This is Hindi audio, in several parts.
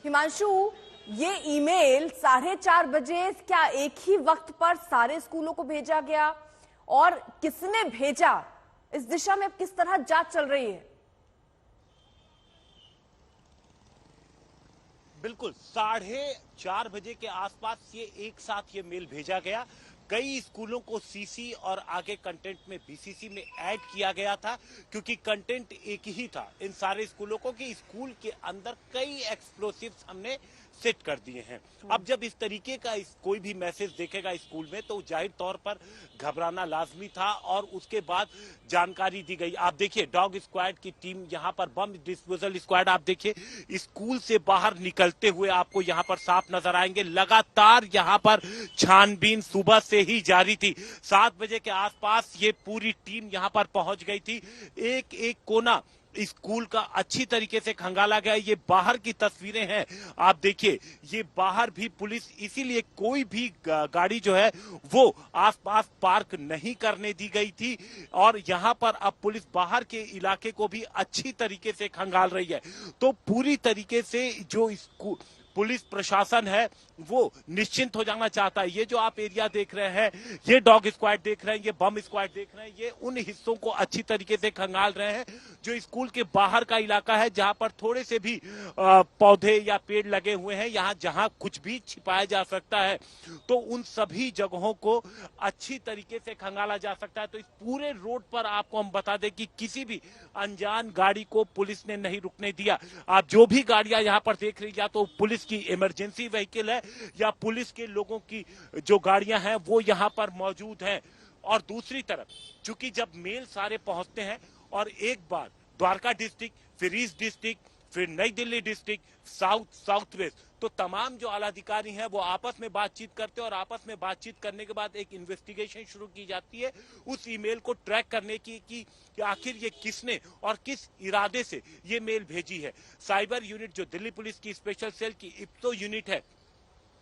हिमांशु, ये ईमेल 4:30 बजे क्या एक ही वक्त पर सारे स्कूलों को भेजा गया और किसने भेजा, इस दिशा में अब किस तरह जांच चल रही है? बिल्कुल 4:30 बजे के आसपास ये एक साथ ये मेल भेजा गया। कई स्कूलों को सीसी और आगे कंटेंट में बीसीसी में ऐड किया गया था, क्योंकि कंटेंट एक ही था इन सारे स्कूलों को कि स्कूल के अंदर कई एक्सप्लोसिव्स हमने सेट कर दिए हैं। अब जब इस तरीके का कोई भी मैसेज देखेगा स्कूल में तो जाहिर तौर पर घबराना लाजमी था और उसके बाद जानकारी दी गई। आप देखिए डॉग स्क्वाड की टीम यहाँ पर, बम डिस्पोजल स्क्वाड आप देखिए स्कूल से बाहर निकलते हुए आपको यहाँ पर साफ नजर आएंगे। लगातार यहाँ पर छानबीन सुबह से ही जारी थी। 7 बजे के आसपास ये पूरी टीम यहाँ पर पहुंच गई थी। एक एक कोना स्कूल का अच्छी तरीके से खंगाला गया। ये बाहर की तस्वीरें हैं, आप देखिए ये बाहर भी पुलिस, इसीलिए कोई भी गाड़ी जो है वो आसपास पार्क नहीं करने दी गई थी और यहाँ पर अब पुलिस बाहर के इलाके को भी अच्छी तरीके से खंगाल रही है। तो पूरी तरीके से जो पुलिस प्रशासन है वो निश्चिंत हो जाना चाहता है। ये जो आप एरिया देख रहे हैं, ये डॉग स्क्वाड देख रहे हैं, ये बम स्क्वाड देख रहे हैं, ये उन हिस्सों को अच्छी तरीके से खंगाल रहे हैं जो स्कूल के बाहर का इलाका है, जहां पर थोड़े से भी पौधे या पेड़ लगे हुए हैं, यहाँ जहां कुछ भी छिपाया जा सकता है, तो उन सभी जगहों को अच्छी तरीके से खंगाला जा सकता है। तो इस पूरे रोड पर आपको हम बता दें कि किसी भी अनजान गाड़ी को पुलिस ने नहीं रुकने दिया। आप जो भी गाड़ियां यहाँ पर देख रही, या तो पुलिस की इमरजेंसी व्हीकल है या पुलिस के लोगों की जो गाड़ियां हैं वो यहाँ पर मौजूद हैं। और दूसरी तरफ चूंकि जब मेल सारे पहुंचते हैं और एक बार द्वारका डिस्ट्रिक्ट, फिर ईस्ट डिस्ट्रिक्ट, फिर नई दिल्ली डिस्ट्रिक्ट, साउथ वेस्ट, तो तमाम जो आलाधिकारी हैं वो आपस में बातचीत करते हैं और आपस में बातचीत करने के बाद एक इन्वेस्टिगेशन शुरू की जाती है उस ईमेल को ट्रैक करने की कि आखिर ये किसने और किस इरादे से ये मेल भेजी है। साइबर यूनिट जो दिल्ली पुलिस की स्पेशल सेल की इप्सो यूनिट है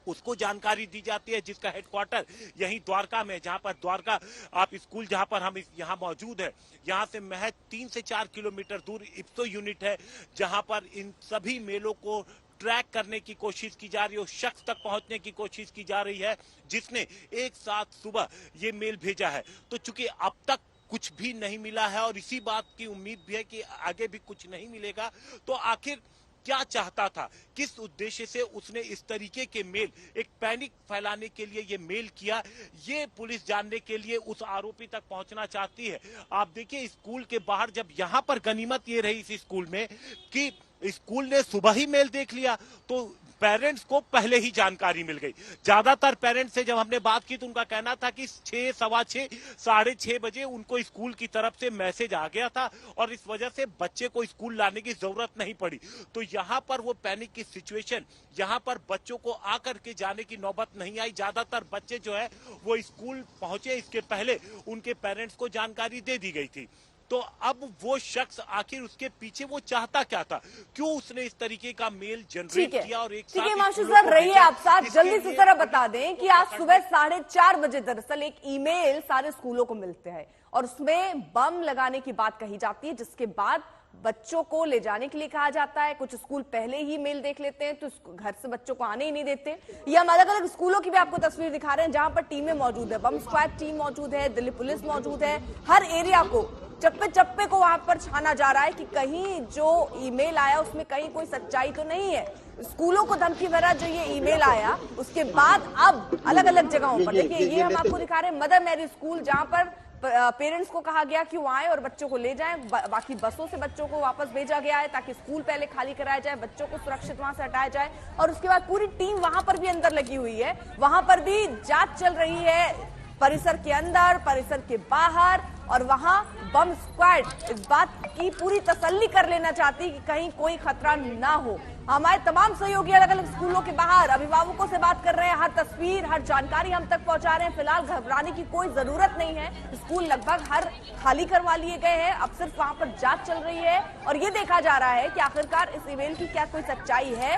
उसको जानकारी दी जाती है, जिसका हेडक्वार्टर यही द्वारका में, जहां पर द्वारका आप स्कूल जहां पर हम यहाँ मौजूद है, यहां से महज 3 से 4 किलोमीटर दूर इप्सो यूनिट है, जहां पर इन सभी मेलों को ट्रैक करने की कोशिश की जा रही है, उस शख्स तक पहुंचने की कोशिश की जा रही है जिसने एक साथ सुबह ये मेल भेजा है। तो चूंकि अब तक कुछ भी नहीं मिला है और इसी बात की उम्मीद भी है कि आगे भी कुछ नहीं मिलेगा, तो आखिर क्या चाहता था, किस उद्देश्य से उसने इस तरीके के मेल, एक पैनिक फैलाने के लिए ये मेल किया, ये पुलिस जानने के लिए उस आरोपी तक पहुंचना चाहती है। आप देखिए स्कूल के बाहर जब यहां पर गनीमत ये रही इस स्कूल में कि स्कूल ने सुबह ही मेल देख लिया तो पेरेंट्स को पहले ही जानकारी मिल गई। ज्यादातर पेरेंट्स से जब हमने बात की तो उनका कहना था कि 6, सवा 6, 6:30 बजे उनको स्कूल की तरफ से मैसेज आ गया था और इस वजह से बच्चे को स्कूल लाने की जरूरत नहीं पड़ी। तो यहाँ पर वो पैनिक की सिचुएशन, यहाँ पर बच्चों को आकर के जाने की नौबत नहीं आई। ज्यादातर बच्चे जो है वो स्कूल पहुंचे, इसके पहले उनके पेरेंट्स को जानकारी दे दी गई थी। तो अब वो शख्स आखिर उसके पीछे वो चाहता क्या था, क्यों उसने इस तरीके का मेल जनरेट किया और एक साथ हिमांशु सर रहिए आप साथ, जल्दी से जरा बता दें कि आज सुबह 4:30 बजे दरअसल एक ईमेल सारे स्कूलों को मिलते हैं और उसमें बम लगाने की बात कही जाती है, जिसके बाद बच्चों को ले जाने के लिए कहा जाता है। कुछ स्कूल पहले ही मेल देख लेते हैं तो घर से बच्चों को आने ही नहीं देते। ये हम अलग अलग स्कूलों की भी आपको तस्वीर दिखा रहे हैं जहां पर टीमें मौजूद है, बम स्क्वाड टीम मौजूद है, दिल्ली पुलिस मौजूद है। हर एरिया को चप्पे चप्पे को वहां पर छाना जा रहा है कि कहीं जो ईमेल आया उसमें कहीं कोई सच्चाई तो नहीं है। स्कूलों को धमकी भरा जो ये ईमेल आया, उसके बाद अब अलग अलग जगहों पर देखिए, ये हम आपको दिखा रहे हैं मदर मैरी स्कूल, जहां पर पेरेंट्स को कहा गया कि वो आए और बच्चों को ले जाएं। बाकी बसों से बच्चों को वापस भेजा गया है ताकि स्कूल पहले खाली कराया जाए, बच्चों को सुरक्षित वहां से हटाया जाए और उसके बाद पूरी टीम वहां पर भी अंदर लगी हुई है। वहां पर भी जांच चल रही है, परिसर के अंदर, परिसर के बाहर, और वहां बम स्क्वाड इस बात की पूरी तसल्ली कर लेना चाहती है कि कहीं कोई खतरा ना हो। हमारे तमाम सहयोगी अलग अलग स्कूलों के बाहर अभिभावकों से बात कर रहे हैं, हर तस्वीर, हर जानकारी हम तक पहुंचा रहे हैं। फिलहाल घबराने की कोई जरूरत नहीं है, स्कूल लगभग हर खाली करवा लिए गए हैं, अब सिर्फ वहां पर जांच चल रही है और ये देखा जा रहा है कि आखिरकार इस ईमेल की क्या कोई सच्चाई है।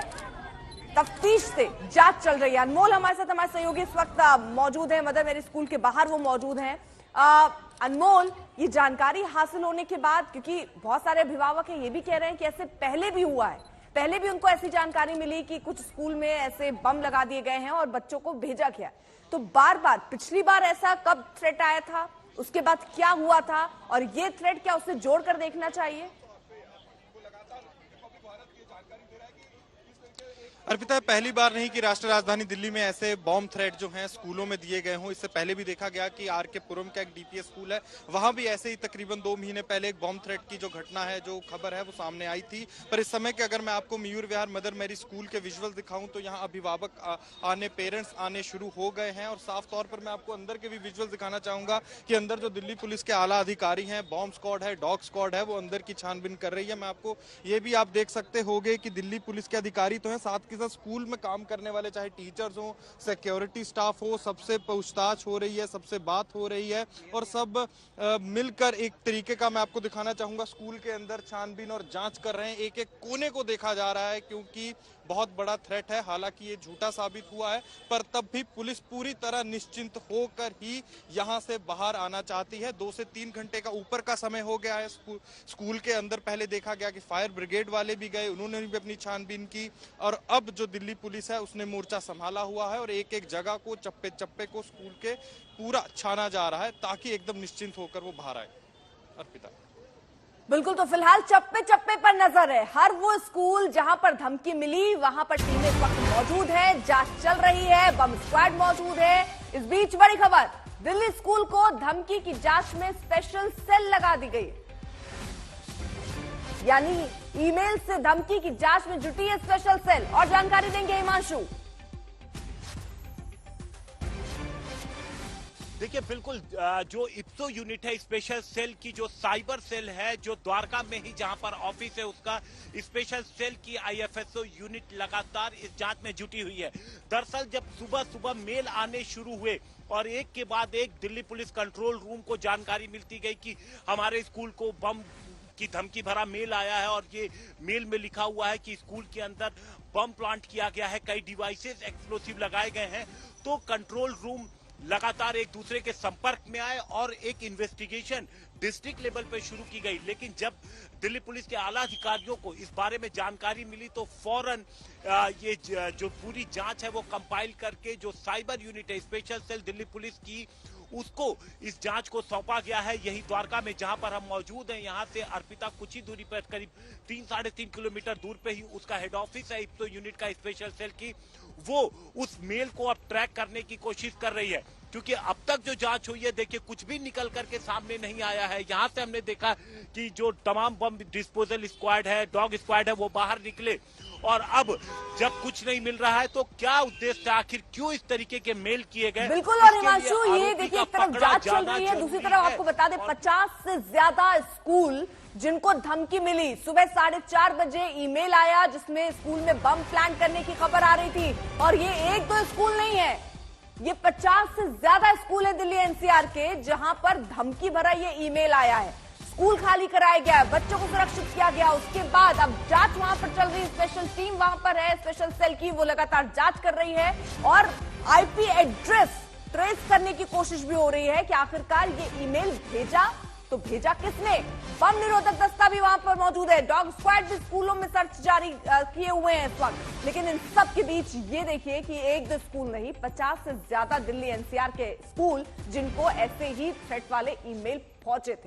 तफ्तीश से जांच चल रही है। अनमोल हमारे साथ, हमारे सहयोगी इस वक्त मौजूद है, मदर मेरी स्कूल के बाहर वो मौजूद हैं। अनमोल, ये जानकारी हासिल होने के बाद, क्योंकि बहुत सारे अभिभावक हैं ये भी कह रहे हैं कि ऐसे पहले भी हुआ है, पहले भी उनको ऐसी जानकारी मिली कि कुछ स्कूल में ऐसे बम लगा दिए गए हैं और बच्चों को भेजा गया। तो बार बार, पिछली बार ऐसा कब थ्रेट आया था, उसके बाद क्या हुआ था, और ये थ्रेट क्या उससे जोड़कर देखना चाहिए? अर्पिता, पहली बार नहीं कि राष्ट्रीय राजधानी दिल्ली में ऐसे बॉम्ब थ्रेट जो हैं स्कूलों में दिए गए हों। इससे पहले भी देखा गया कि आर.के. पुरम का एक डीपीएस स्कूल है, वहां भी ऐसे ही तकरीबन 2 महीने पहले एक बॉम्ब थ्रेट की जो घटना है, जो खबर है, वो सामने आई थी। पर इस समय के अगर मैं आपको Mayur Vihar mother Mary school के विजुअल दिखाऊं तो यहाँ अभिभावक पेरेंट्स आने शुरू हो गए हैं। और साफ तौर पर मैं आपको अंदर के भी विजुअल दिखाना चाहूंगा कि अंदर जो दिल्ली पुलिस के आला अधिकारी हैं, बॉम्ब स्क्वाड है, डॉग स्क्वाड है, वो अंदर की छानबीन कर रही है। मैं आपको ये भी आप देख सकते होंगे कि दिल्ली पुलिस के अधिकारी तो हैं, साथ के साथ स्कूल में काम करने वाले चाहे टीचर्स हो, सिक्योरिटी स्टाफ हो, सबसे पूछताछ हो रही है, सबसे बात हो रही है और सब मिलकर एक तरीके का मैं आपको दिखाना चाहूंगा स्कूल के अंदर छानबीन और जांच कर रहे हैं। एक एक कोने को देखा जा रहा है क्योंकि बहुत बड़ा थ्रेट है। हालांकि ये झूठा साबित हुआ है, पर तब भी पुलिस पूरी तरह निश्चिंत होकर ही यहां से बाहर आना चाहती है। 2 से 3 घंटे का ऊपर का समय हो गया है। स्कूल के अंदर पहले देखा गया कि फायर ब्रिगेड वाले भी गए, उन्होंने भी अपनी छानबीन की और अब जो दिल्ली पुलिस है उसने मोर्चा संभाला हुआ है और एक एक जगह को, चप्पे चप्पे को स्कूल के पूरा छाना जा रहा है ताकि एकदम निश्चिंत होकर वो बाहर आए। अर्पिता, बिल्कुल, तो फिलहाल चप्पे चप्पे पर नजर है। हर वो स्कूल जहां पर धमकी मिली वहां पर टीमें इस वक्त मौजूद है, जांच चल रही है, बम स्क्वाड मौजूद है। इस बीच बड़ी खबर, दिल्ली स्कूल को धमकी की जांच में स्पेशल सेल लगा दी गई, यानी ईमेल से धमकी की जांच में जुटी है स्पेशल सेल। और जानकारी देंगे हिमांशु। देखिए, बिल्कुल जो इप्सो यूनिट है, स्पेशल सेल की जो साइबर सेल है, जो द्वारका में ही जहां पर ऑफिस है, उसका स्पेशल सेल की आईएफएसओ यूनिट लगातार इस जांच में जुटी हुई है। दरअसल जब सुबह सुबह मेल आने शुरू हुए और एक के बाद एक दिल्ली पुलिस कंट्रोल रूम को जानकारी मिलती गई कि हमारे स्कूल को बम की धमकी भरा मेल आया है और ये मेल में लिखा हुआ है कि स्कूल के अंदर बम प्लांट किया गया है, कई डिवाइसेस एक्सप्लोसिव लगाए गए हैं। तो कंट्रोल रूम लगातार एक दूसरे के संपर्क में आए और एक इन्वेस्टिगेशन डिस्ट्रिक्ट लेवल पे शुरू की गई। लेकिन जब दिल्ली पुलिस के आला अधिकारियों को इस बारे में जानकारी मिली तो फौरन ये जो पूरी जांच है वो कंपाइल करके जो साइबर यूनिट है, स्पेशल सेल दिल्ली पुलिस की, उसको इस जांच को सौंपा गया है। यही द्वारका में जहां पर हम मौजूद हैं, यहां से अर्पिता कुछ ही दूरी पर, करीब 3-3.5 किलोमीटर दूर पे ही उसका हेड ऑफिस है इप्सो यूनिट का, स्पेशल सेल की। वो उस मेल को अब ट्रैक करने की कोशिश कर रही है क्योंकि अब तक जो जांच हुई है, देखिए कुछ भी निकल करके सामने नहीं आया है। यहां से हमने देखा कि जो तमाम बम डिस्पोजल स्क्वाड है, डॉग स्क्वाड है, वो बाहर निकले और अब जब कुछ नहीं मिल रहा है तो क्या उद्देश्य, आखिर क्यों इस तरीके के मेल किए गए? बिल्कुल, और हिमांशु, ये देखिए एक तरफ जांच चल रही है, दूसरी तरफ आपको बता दें 50 से ज्यादा स्कूल जिनको धमकी मिली, सुबह 4:30 बजे ईमेल आया जिसमें स्कूल में बम प्लांट करने की खबर आ रही थी। और ये एक दो स्कूल नहीं है, ये 50 से ज्यादा स्कूल है दिल्ली एनसीआर के जहां पर धमकी भरा ये ईमेल आया है। स्कूल खाली कराया गया है, बच्चों को सुरक्षित किया गया। उसके बाद अब जांच वहां पर चल रही है, स्पेशल टीम वहां पर है, स्पेशल सेल की, वो लगातार जांच कर रही है और आईपी एड्रेस ट्रेस करने की कोशिश भी हो रही है कि आखिरकार ये ईमेल भेजा तो भेजा किसने। बम निरोधक दस्ता भी वहां पर मौजूद है, डॉग स्क्वाड भी स्कूलों में सर्च जारी किए हुए हैं इस वक्त। लेकिन इन सब के बीच ये देखिए कि एक दो स्कूल नहीं, 50 से ज्यादा दिल्ली एनसीआर के स्कूल जिनको ऐसे ही थ्रेट वाले ईमेल पहुंचे थे।